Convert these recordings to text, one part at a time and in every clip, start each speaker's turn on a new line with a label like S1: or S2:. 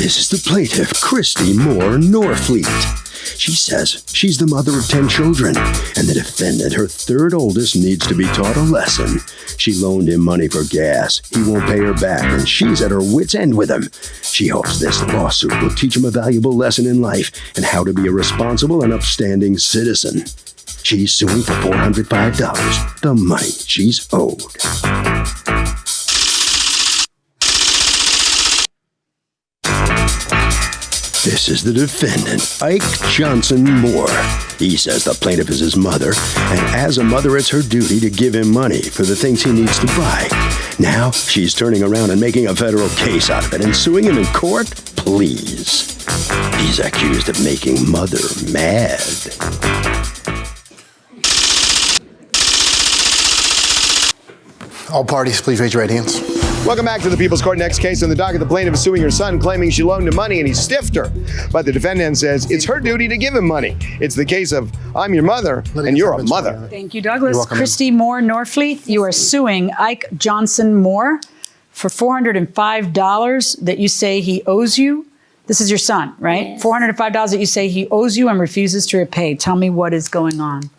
S1: This is the plaintiff, Christy Moore Norfleet. She says she's the mother of 10 children, and the defendant, her third oldest, needs to be taught a lesson. She loaned him money for gas. He won't pay her back, and she's at her wits' end with him. She hopes this lawsuit will teach him a valuable lesson in life and how to be a responsible and upstanding citizen. She's suing for $405, the money she's owed. This is the defendant, Ike Johnson Moore. He says the plaintiff is his mother, and as a mother, it's her duty to give him money for the things he needs to buy. Now, she's turning around and making a federal case out of it and suing him in court? Please. He's accused of making mother mad.
S2: All parties, please raise your right hands.
S3: Welcome back to the People's Court. Next case on the docket, the plaintiff is suing her son, claiming she loaned him money and he stiffed her. But the defendant says it's her duty to give him money. It's the case of, I'm your mother, and you're a mother.
S4: Thank you, Douglas.
S2: Welcome,
S4: Christy Moore Norfleet, you are suing Ike Johnson Moore for $405 that you say he owes you. This is your son, right?
S5: Yes.
S4: $405 that you say he owes you and refuses to repay. Tell me what is going on.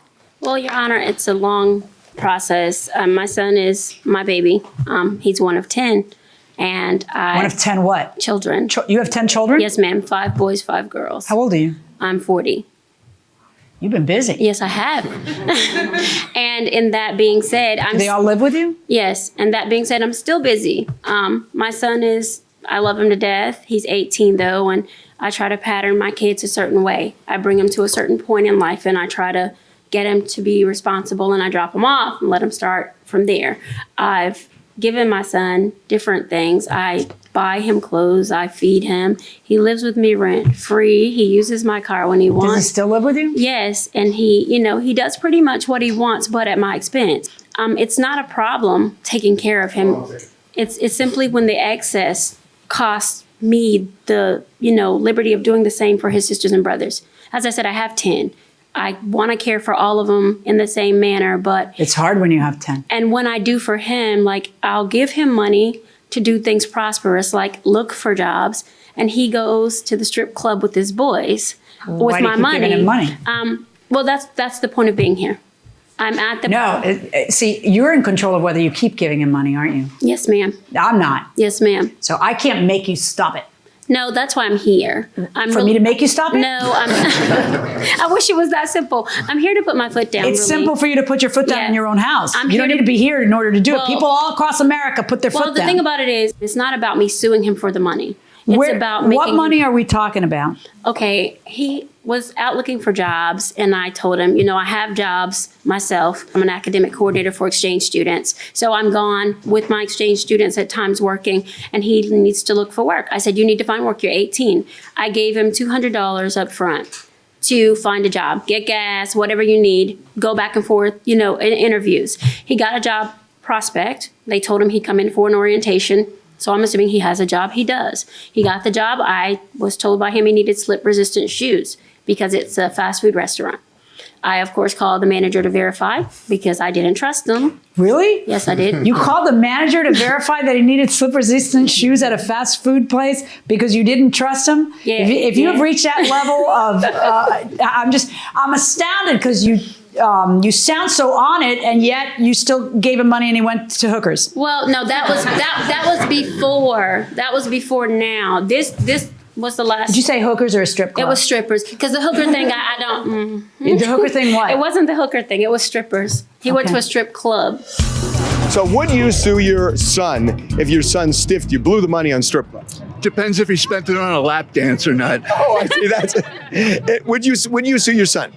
S5: Well, Your Honor, it's a long process. My son is my baby. He's one of 10. And
S4: One of 10 what?
S5: children.
S4: You have 10 children?
S5: Yes, ma'am. 5 boys, 5 girls.
S4: How old are you?
S5: I'm 40.
S4: You've been busy.
S5: Yes, I have. And in that being said,
S4: Do they all live with you?
S5: Yes. And that being said, I'm still busy. My son I love him to death. He's 18 though, and I try to pattern my kids a certain way. I bring them to a certain point in life and I try to get him to be responsible, and I drop him off and let him start from there. I've given my son different things. I buy him clothes. I feed him. He lives with me rent free. He uses my car when he wants.
S4: Does he still live with you?
S5: Yes, and he does pretty much what he wants, but at my expense. It's not a problem taking care of him. It's simply when the excess costs me the liberty of doing the same for his sisters and brothers. As I said, I have 10. I want to care for all of them in the same manner, but
S4: It's hard when you have 10.
S5: and when I do for him, like I'll give him money to do things prosperous, like look for jobs, and he goes to the strip club with his boys with
S4: Why do you
S5: my
S4: keep
S5: money.
S4: giving him money?
S5: Well, that's the point of being here. I'm at the
S4: No, see, you're in control of whether you keep giving him money, aren't you?
S5: Yes, ma'am.
S4: I'm not.
S5: Yes, ma'am.
S4: So I can't make you stop it.
S5: No, that's why I'm here.
S4: For me to make you stop it?
S5: No, I wish it was that simple. I'm here to put my foot down.
S4: It's
S5: really.
S4: simple for you to put your foot down
S5: Yeah.
S4: in your own house.
S5: I'm
S4: You don't
S5: here
S4: need
S5: to-
S4: to be here in order to do it.
S5: Well-
S4: People all across America put their
S5: Well,
S4: foot
S5: the
S4: down.
S5: thing about it is, it's not about me suing him for the money. It's about making
S4: what money are we talking about?
S5: Okay, he was out looking for jobs, and I told him, I have jobs myself. I'm an academic coordinator for exchange students. So I'm gone with my exchange students at times working, and he needs to look for work. I said, you need to find work. You're 18. I gave him $200 up front to find a job, get gas, whatever you need, go back and forth, in interviews. He got a job prospect. They told him he'd come in for an orientation. So I'm assuming he has a job. He does. He got the job. I was told by him he needed slip-resistant shoes because it's a fast food restaurant. I, of course, called the manager to verify because I didn't trust him.
S4: Really?
S5: Yes, I did.
S4: You called the manager to verify that he needed slip-resistant shoes at a fast food place because you didn't trust him?
S5: Yeah,
S4: If you
S5: yeah.
S4: have reached that level of, I'm astounded because you sound so on it, and yet you still gave him money and he went to hookers.
S5: Well, no, that was before. That was before now. This was the last.
S4: Did you say hookers or a strip club?
S5: It was strippers. Because the hooker thing, I don't.
S4: The hooker thing what?
S5: It wasn't the hooker thing. It was strippers. He went to a strip club.
S3: So would you sue your son if your son stiffed you, blew the money on strip clubs?
S6: Depends if he spent it on a lap dance or not.
S3: Oh, I see. That's it. Would you sue your son?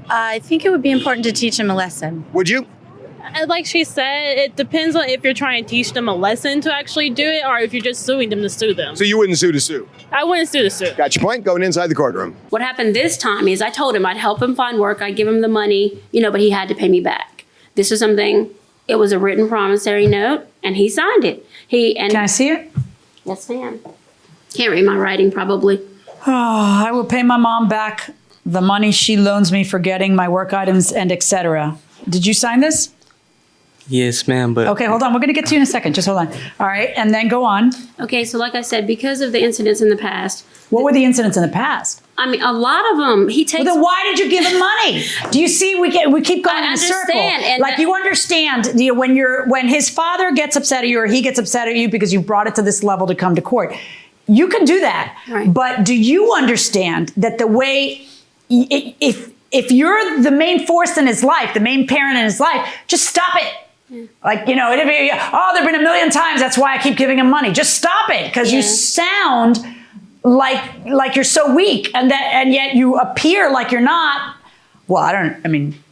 S7: I think it would be important to teach him a lesson.
S3: Would you?
S8: Like she said, it depends on if you're trying to teach them a lesson to actually do it or if you're just suing them to sue them.
S3: So you wouldn't sue to sue?
S8: I wouldn't sue to sue.
S3: Got your point? Going inside the courtroom.
S5: What happened this time is I told him I'd help him find work. I'd give him the money, but he had to pay me back. This is something, it was a written promissory note, and he signed it.
S4: Can I see it?
S5: Yes, ma'am. Can't read my writing, probably.
S4: Oh, I will pay my mom back the money she loans me for getting my work items and etc. Did you sign this?
S2: Yes, ma'am. But
S4: Okay, hold on. We're going to get to you in a second. Just hold on. All right, and then go on.
S5: Okay, so like I said, because of the incidents in the past,
S4: What were the incidents in the past?
S5: I mean, a lot of them, he takes.
S4: Well, then why did you give him money? Do you see? We keep going
S5: I
S4: in a circle.
S5: understand, and
S4: Like, you understand, when his father gets upset at you or he gets upset at you because you brought it to this level to come to court, you can do that.
S5: Right.
S4: But do you understand that the way if you're the main force in his life, the main parent in his life, just stop it. Like, there've been a million times. That's why I keep giving him money. Just stop it, because you sound like you're so weak, and yet you appear like you're not. Well,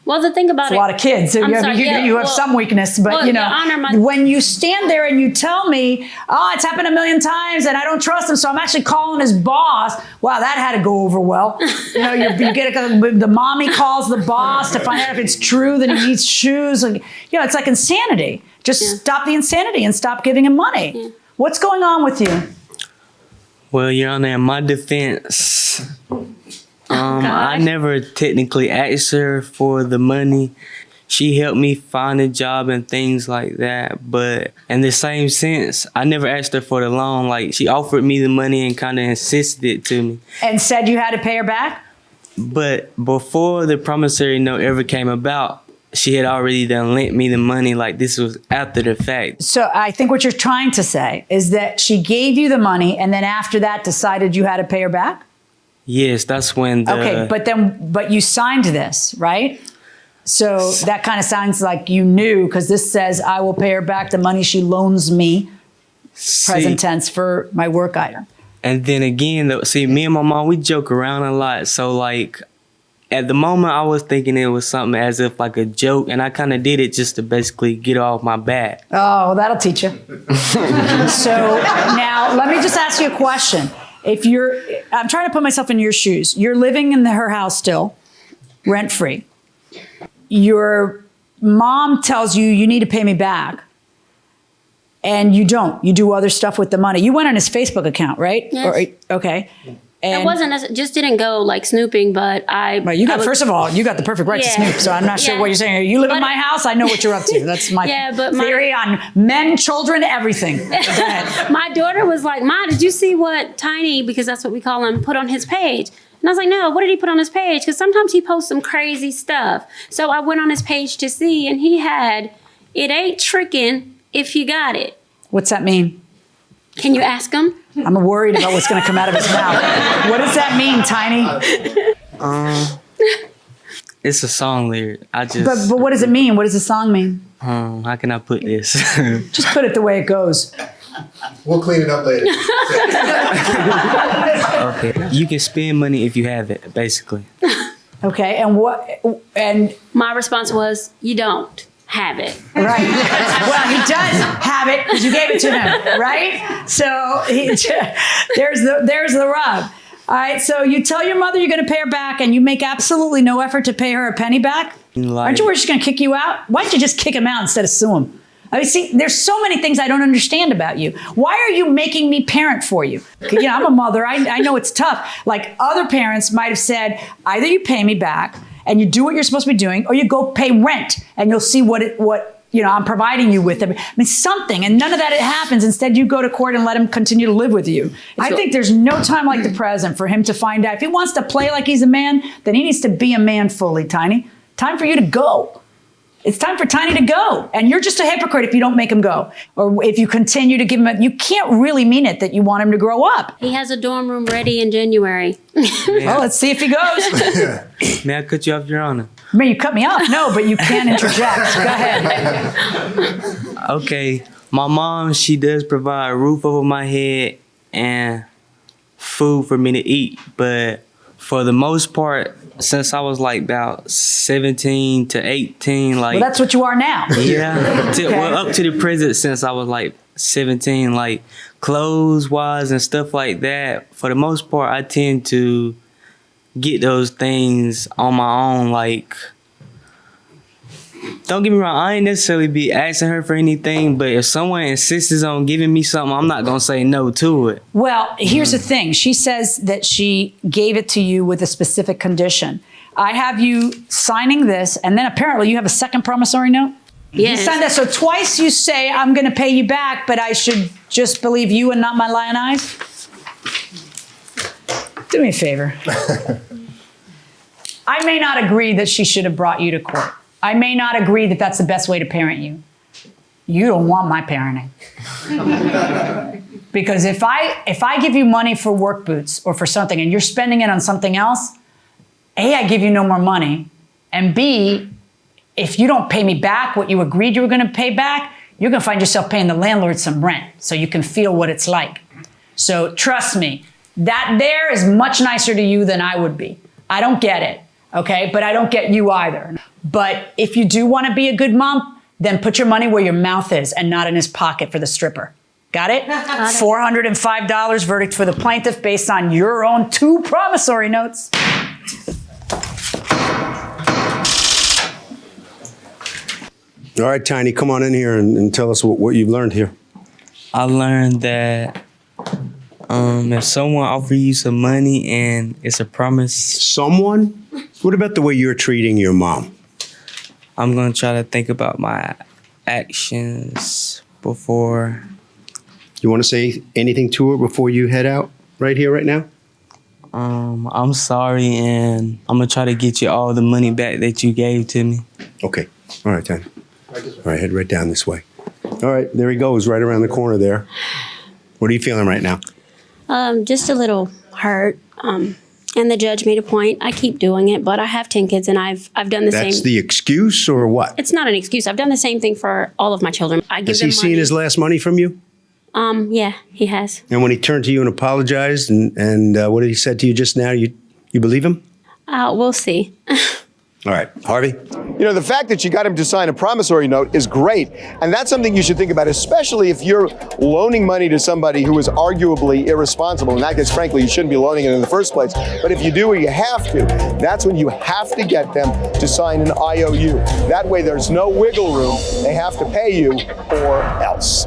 S5: Well, the thing about
S4: it's a lot of kids. So you have some weakness, but
S5: Your Honor,
S4: when you stand there and you tell me, it's happened a million times and I don't trust him, so I'm actually calling his boss. Wow, that had to go over well. You get the mommy calls the boss to find out if it's true that he needs shoes. It's like insanity. Just stop the insanity and stop giving him money. Yeah. What's going on with you?
S2: Well, Your Honor, in my defense, I never technically asked her for the money. She helped me find a job and things like that. But in the same sense, I never asked her for the loan. Like, she offered me the money and kind of insisted it to me.
S4: And said you had to pay her back?
S2: But before the promissory note ever came about, she had already done lent me the money. Like, this was after the fact.
S4: So I think what you're trying to say is that she gave you the money and then after that decided you had to pay her back?
S2: Yes, that's when the...
S4: Okay, but you signed this, right? So that kind of sounds like you knew, because this says, I will pay her back the money she loans me, present tense, for my work item.
S2: And then again, me and my mom, we joke around a lot. So, like, at the moment, I was thinking it was something as if like a joke, and I kind of did it just to basically get off my back.
S4: Oh, well, that'll teach you. So now let me just ask you a question. I'm trying to put myself in your shoes. You're living in her house still, rent-free. Your mom tells you need to pay me back. And you don't. You do other stuff with the money. You went on his Facebook account, right?
S5: Yes.
S4: Okay. And
S5: it wasn't, just didn't go like snooping, but
S4: first of all, you got the perfect right to snoop, so I'm not sure what you're saying. You live in my house, I know what you're up to. That's my theory on men, children, everything. Go ahead.
S5: My daughter was like, Ma, did you see what Tiny, because that's what we call him, put on his page? And I was like, no, what did he put on his page? Because sometimes he posts some crazy stuff. So I went on his page to see, and he had, it ain't tricking if you got it.
S4: What's that mean?
S5: Can you ask him?
S4: I'm worried about what's going to come out of his mouth. What does that mean, Tiny?
S2: It's a song lyric.
S4: But what does it mean? What does the song mean?
S2: How can I put this?
S4: Just put it the way it goes.
S9: We'll clean it up later.
S2: Okay. You can spend money if you have it, basically.
S4: Okay, and
S5: my response was, you don't have it.
S4: Right. Well, he does have it because you gave it to him, right? So there's the rub. All right, so you tell your mother you're going to pay her back and you make absolutely no effort to pay her a penny back? Aren't you worried she's going to kick you out? Why don't you just kick him out instead of sue him? I mean, see, there's so many things I don't understand about you. Why are you making me parent for you? I'm a mother. I know it's tough. Like, other parents might have said, either you pay me back and you do what you're supposed to be doing, or you go pay rent and you'll see what I'm providing you with. I mean, something, and none of that happens. Instead, you go to court and let him continue to live with you. I think there's no time like the present for him to find out. If he wants to play like he's a man, then he needs to be a man fully, Tiny. Time for you to go. It's time for Tiny to go. And you're just a hypocrite if you don't make him go. Or if you continue to give him you can't really mean it that you want him to grow up.
S5: He has a dorm room ready in January.
S4: Well, let's see if he goes.
S2: May I cut you off, Your Honor?
S4: May you cut me off? No, but you can interject. Go ahead.
S2: Okay. My mom, she does provide a roof over my head and food for me to eat. But for the most part, since I was like about 17 to 18, like...
S4: Well, that's what you are now.
S2: Yeah. Up to the present, since I was like 17, like clothes-wise and stuff like that, for the most part, I tend to get those things on my own. Like, don't get me wrong, I ain't necessarily be asking her for anything, but if someone insists on giving me something, I'm not going to say no to it.
S4: Well, here's the thing. She says that she gave it to you with a specific condition. I have you signing this, and then apparently you have a second promissory note?
S5: Yes.
S4: You signed that. So twice you say, I'm going to pay you back, but I should just believe you and not my lion eyes? Do me a favor. I may not agree that she should have brought you to court. I may not agree that that's the best way to parent you. You don't want my parenting. Because if I give you money for work boots or for something and you're spending it on something else, A, I give you no more money, and B, if you don't pay me back what you agreed you were going to pay back, you're going to find yourself paying the landlord some rent so you can feel what it's like. So trust me, that there is much nicer to you than I would be. I don't get it, okay? But I don't get you either. But if you do want to be a good mom, then put your money where your mouth is and not in his pocket for the stripper. Got it? $405 verdict for the plaintiff based on your own 2 promissory notes.
S1: All right, Tiny, come on in here and tell us what you've learned here.
S2: I learned that if someone offers you some money and it's a promise,
S1: Someone? What about the way you're treating your mom?
S2: I'm going to try to think about my actions before.
S1: You want to say anything to her before you head out right here, right now?
S2: I'm sorry, and I'm going to try to get you all the money back that you gave to me.
S1: Okay. All right, Tiny. All right, head right down this way. All right, there he goes, right around the corner there. What are you feeling right now?
S5: Just a little hurt. And the judge made a point. I keep doing it, but I have 10 kids and I've done the same.
S1: That's the excuse or what?
S5: It's not an excuse. I've done the same thing for all of my children. I give
S1: Has
S5: them
S1: he seen
S5: money.
S1: his last money from you?
S5: Yeah, he has.
S1: And when he turned to you and apologized and what did he said to you just now, you believe him?
S5: We'll see.
S1: All right, Harvey?
S3: You know, the fact that you got him to sign a promissory note is great. And that's something you should think about, especially if you're loaning money to somebody who is arguably irresponsible. In that case, frankly, you shouldn't be loaning it in the first place. But if you do or you have to, that's when you have to get them to sign an IOU. That way there's no wiggle room. They have to pay you or else.